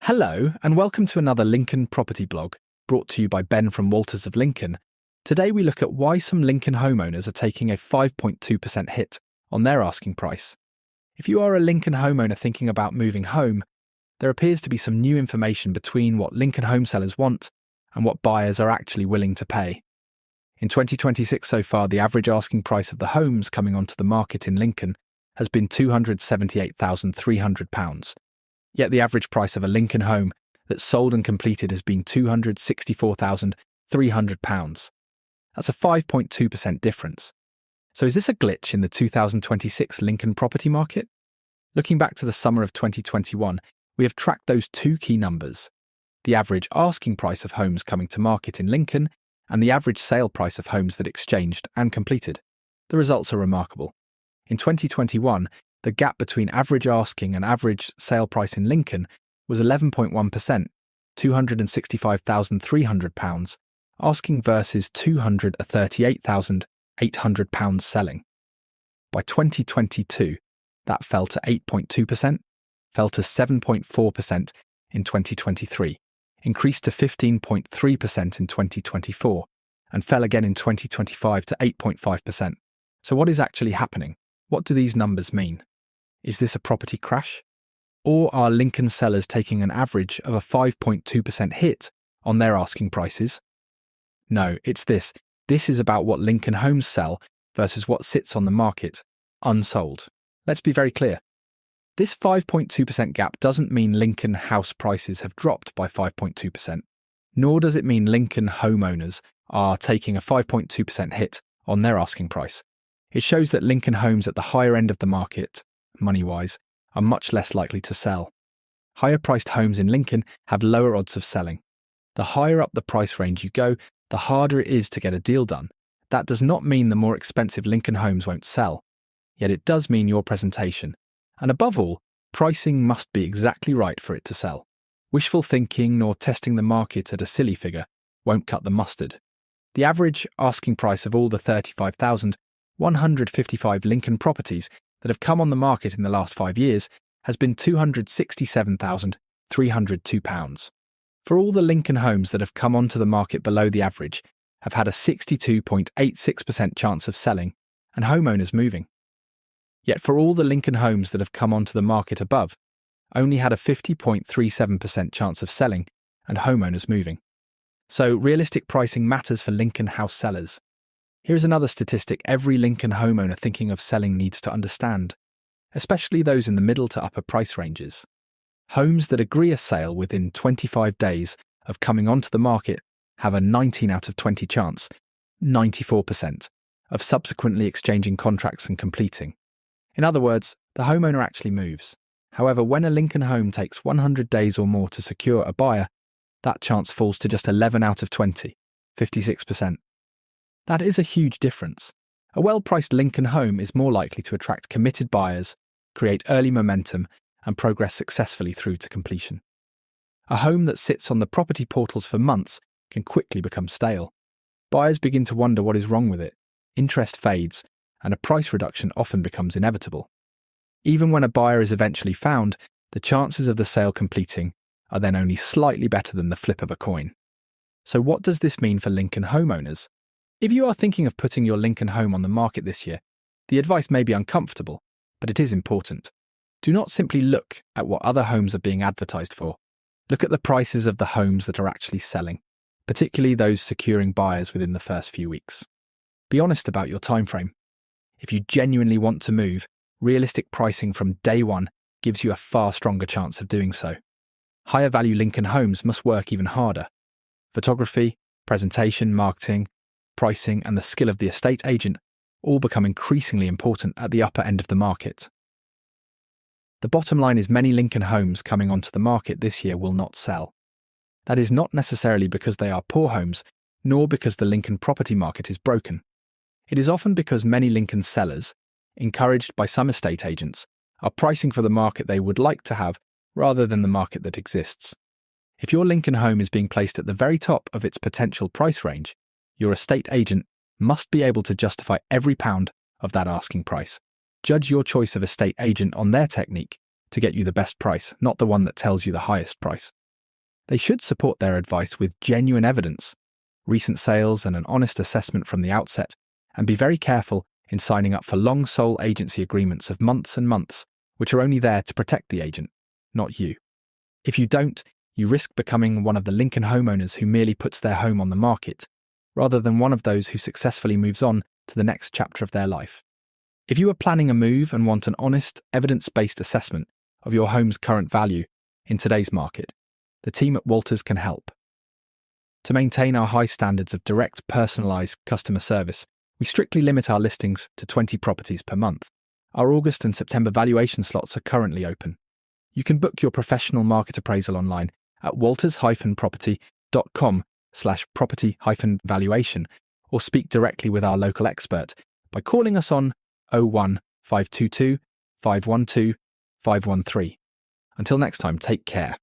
Hello, and welcome to another Lincoln property blog, brought to you by Ben from Walters of Lincoln. Today we look at why some Lincoln homeowners are taking a 5.2% hit on their asking price. If you are a Lincoln homeowner thinking about moving home, there appears to be some new information between what Lincoln home sellers want and what buyers are actually willing to pay. In 2026 so far, the average asking price of the homes coming onto the market in Lincoln has been £278,300. Yet the average price of a Lincoln home that's sold and completed has been £264,300. That's a 5.2% difference. So is this a glitch in the 2026 Lincoln property market? Looking back to the summer of 2021, we have tracked those two key numbers: the average asking price of homes coming to market in Lincoln and the average sale price of homes that exchanged and completed. The results are remarkable. In 2021, the gap between average asking and average sale price in Lincoln was 11.1%, £265,300 asking versus £238,800 selling. By 2022, that fell to 8.2%, fell to 7.4% in 2023, increased to 15.3% in 2024, and fell again in 2025 to 8.5%. So what is actually happening? What do these numbers mean? Is this a property crash? Or are Lincoln sellers taking an average of a 5.2% hit on their asking prices? No, it's this. This is about what Lincoln homes sell versus what sits on the market, unsold. Let's be very clear. This 5.2% gap doesn't mean Lincoln house prices have dropped by 5.2%, nor does it mean Lincoln homeowners are taking a 5.2% hit on their asking price. It shows that Lincoln homes at the higher end of the market, money-wise, are much less likely to sell. Higher-priced homes in Lincoln have lower odds of selling. The higher up the price range you go, the harder it is to get a deal done. That does not mean the more expensive Lincoln homes won't sell. Yet it does mean your presentation. And above all, pricing must be exactly right for it to sell. Wishful thinking nor testing the market at a silly figure won't cut the mustard. The average asking price of all the 35,155 Lincoln properties that have come on the market in the last 5 years has been £267,302. For all the Lincoln homes that have come onto the market below the average have had a 62.86% chance of selling and homeowners moving. Yet for all the Lincoln homes that have come onto the market above, only had a 50.37% chance of selling and homeowners moving. So realistic pricing matters for Lincoln house sellers. Here's another statistic every Lincoln homeowner thinking of selling needs to understand, especially those in the middle to upper price ranges. Homes that agree a sale within 25 days of coming onto the market have a 19 out of 20 chance, 94%, of subsequently exchanging contracts and completing. In other words, the homeowner actually moves. However, when a Lincoln home takes 100 days or more to secure a buyer, that chance falls to just 11 out of 20, 56%. That is a huge difference. A well-priced Lincoln home is more likely to attract committed buyers, create early momentum, and progress successfully through to completion. A home that sits on the property portals for months can quickly become stale. Buyers begin to wonder what is wrong with it, interest fades, and a price reduction often becomes inevitable. Even when a buyer is eventually found, the chances of the sale completing are then only slightly better than the flip of a coin. So what does this mean for Lincoln homeowners? If you are thinking of putting your Lincoln home on the market this year, the advice may be uncomfortable, but it is important. Do not simply look at what other homes are being advertised for. Look at the prices of the homes that are actually selling, particularly those securing buyers within the first few weeks. Be honest about your timeframe. If you genuinely want to move, realistic pricing from day one gives you a far stronger chance of doing so. Higher value Lincoln homes must work even harder. Photography, presentation, marketing, pricing, and the skill of the estate agent all become increasingly important at the upper end of the market. The bottom line is many Lincoln homes coming onto the market this year will not sell. That is not necessarily because they are poor homes, nor because the Lincoln property market is broken. It is often because many Lincoln sellers, encouraged by some estate agents, are pricing for the market they would like to have rather than the market that exists. If your Lincoln home is being placed at the very top of its potential price range, your estate agent must be able to justify every pound of that asking price. Judge your choice of estate agent on their technique to get you the best price, not the one that tells you the highest price. They should support their advice with genuine evidence, recent sales and an honest assessment from the outset, and be very careful in signing up for long sole agency agreements of months and months, which are only there to protect the agent, not you. If you don't, you risk becoming one of the Lincoln homeowners who merely puts their home on the market, rather than one of those who successfully moves on to the next chapter of their life. If you are planning a move and want an honest, evidence-based assessment of your home's current value in today's market, the team at Walters can help. To maintain our high standards of direct, personalised customer service, we strictly limit our listings to 20 properties per month. Our August and September valuation slots are currently open. You can book your professional market appraisal online at walters-property.com/property-valuation or speak directly with our local expert by calling us on 01 522 512 513. Until next time, take care.